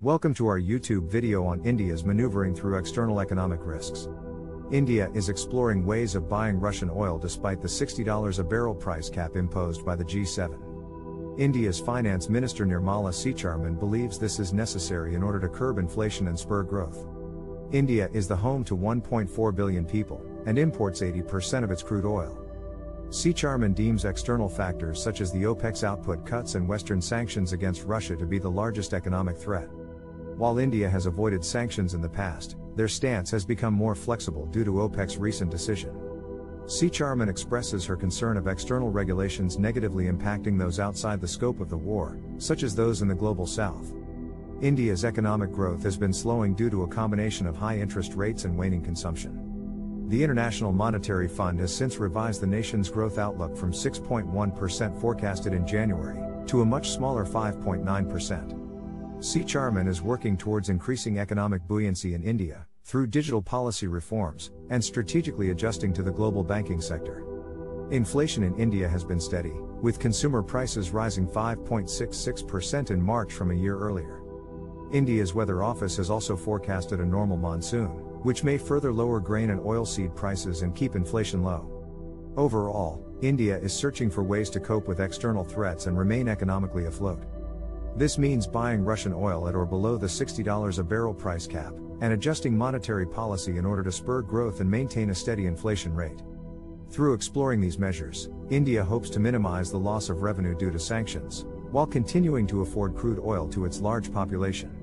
Welcome to our YouTube video on India's maneuvering through external economic risks. India is exploring ways of buying Russian oil despite the $60 a barrel price cap imposed by the G7. India's Finance Minister Nirmala Sitharaman believes this is necessary in order to curb inflation and spur growth. India is the home to 1.4 billion people, and imports 80% of its crude oil. Sitharaman deems external factors such as the OPEC's output cuts and Western sanctions against Russia to be the largest economic threat. While India has avoided sanctions in the past, their stance has become more flexible due to OPEC's recent decision. Sitharaman expresses her concern of external regulations negatively impacting those outside the scope of the war, such as those in the global south. India's economic growth has been slowing due to a combination of high interest rates and waning consumption. The International Monetary Fund has since revised the nation's growth outlook from 6.1% forecasted in January, to a much smaller 5.9%. Sitharaman is working towards increasing economic buoyancy in India, through digital policy reforms, and strategically adjusting to the global banking sector. Inflation in India has been steady, with consumer prices rising 5.66% in March from a year earlier. India's Weather Office has also forecasted a normal monsoon, which may further lower grain and oilseed prices and keep inflation low. Overall, India is searching for ways to cope with external threats and remain economically afloat. This means buying Russian oil at or below the $60 a barrel price cap, and adjusting monetary policy in order to spur growth and maintain a steady inflation rate. Through exploring these measures, India hopes to minimize the loss of revenue due to sanctions, while continuing to afford crude oil to its large population.